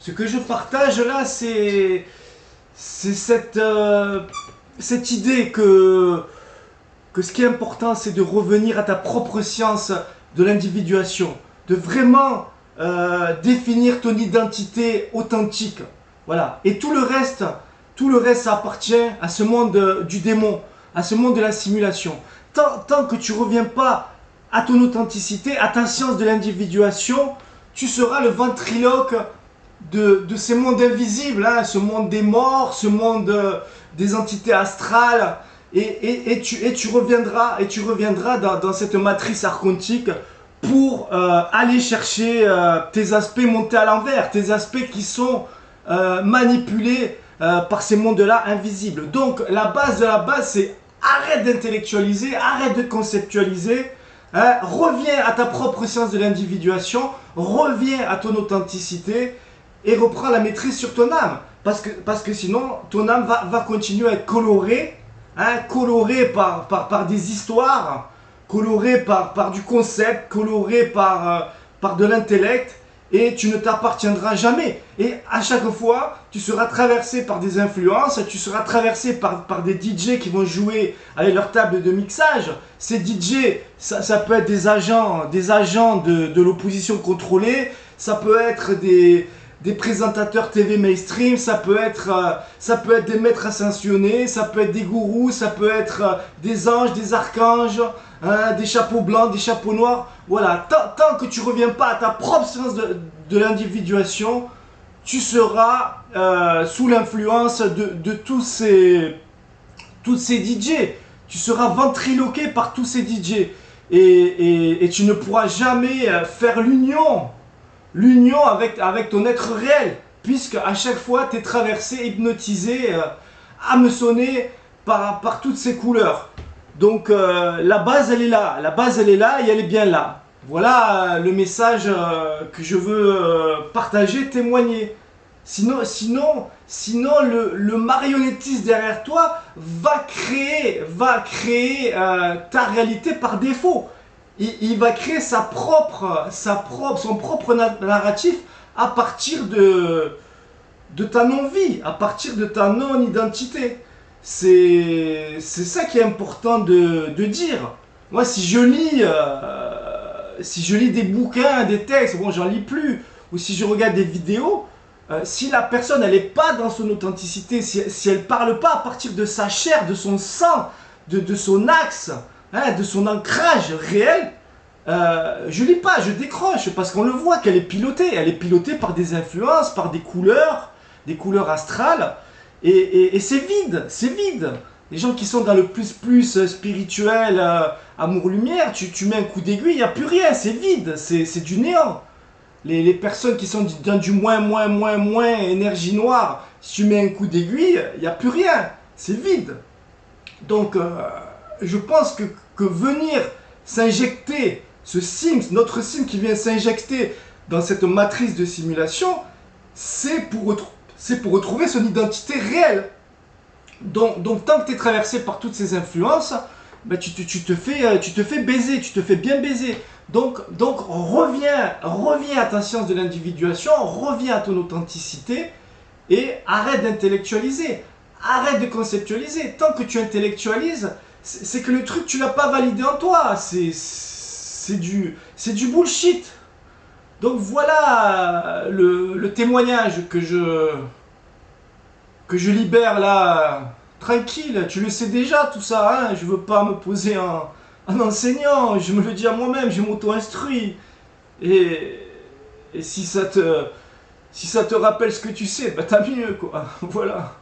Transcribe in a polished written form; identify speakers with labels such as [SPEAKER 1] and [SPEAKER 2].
[SPEAKER 1] Ce que je partage là, c'est cette idée que ce qui est important, c'est de revenir à ta propre science de l'individuation, de vraiment définir ton identité authentique. Voilà. Et tout le reste, ça appartient à ce monde du démon, à ce monde de la simulation. Tant que tu ne reviens pas à ton authenticité, à ta science de l'individuation, tu seras le ventriloque de ces mondes invisibles, hein, ce monde des morts, ce monde des entités astrales, et tu reviendras dans cette matrice archontique pour aller chercher tes aspects montés à l'envers, tes aspects qui sont manipulés par ces mondes-là invisibles. Donc la base de la base, c'est arrête d'intellectualiser, arrête de conceptualiser, hein, reviens à ta propre science de l'individuation, reviens à ton authenticité et reprends la maîtrise sur ton âme. Parce que sinon, ton âme va continuer à être colorée, hein, colorée par des histoires, colorée par du concept, colorée par de l'intellect, et tu ne t'appartiendras jamais. Et à chaque fois, tu seras traversé par des influences, tu seras traversé par des DJ qui vont jouer avec leur table de mixage. Ces DJ, ça peut être des agents de l'opposition contrôlée, ça peut être des présentateurs TV mainstream, ça peut être des maîtres ascensionnés, ça peut être des gourous, ça peut être des anges, des archanges, hein, des chapeaux blancs, des chapeaux noirs. Voilà, tant que tu ne reviens pas à ta propre sens de l'individuation, tu seras sous l'influence de tous ces DJ. Tu seras ventriloqué par tous ces DJ. Et tu ne pourras jamais faire l'union avec ton être réel, puisque à chaque fois tu es traversé, hypnotisé, hameçonné par toutes ces couleurs. Donc la base elle est là et elle est bien là. Voilà le message que je veux partager, témoigner. Sinon le marionnettiste derrière toi va créer ta réalité par défaut. Il va créer son propre narratif à partir de ta non-vie, à partir de ta non-identité. C'est ça qui est important de dire. Moi, si je lis des bouquins, des textes, bon, j'en lis plus, ou si je regarde des vidéos, si la personne elle n'est pas dans son authenticité, si elle ne parle pas à partir de sa chair, de son sang, de son axe, hein, de son ancrage réel, je lis pas, je décroche, parce qu'on le voit qu'elle est pilotée. Elle est pilotée par des influences, par des couleurs astrales, et c'est vide, c'est vide. Les gens qui sont dans le plus spirituel, amour-lumière, tu mets un coup d'aiguille, il n'y a plus rien, c'est vide, c'est du néant. Les personnes qui sont dans du moins, énergie noire, si tu mets un coup d'aiguille, il n'y a plus rien, c'est vide. Donc, je pense que venir s'injecter, notre sim qui vient s'injecter dans cette matrice de simulation, c'est pour retrouver son identité réelle. Donc tant que tu es traversé par toutes ces influences, ben, tu te fais baiser, tu te fais bien baiser. Donc reviens à ta science de l'individuation, reviens à ton authenticité et arrête d'intellectualiser, arrête de conceptualiser. Tant que tu intellectualises, c'est que le truc tu l'as pas validé en toi, c'est du bullshit. Donc voilà le témoignage que je libère là, tranquille, tu le sais déjà tout ça, hein, je veux pas me poser en enseignant, je me le dis à moi-même, je m'auto-instruis. Et, et si ça te rappelle ce que tu sais, bah tant mieux quoi, voilà.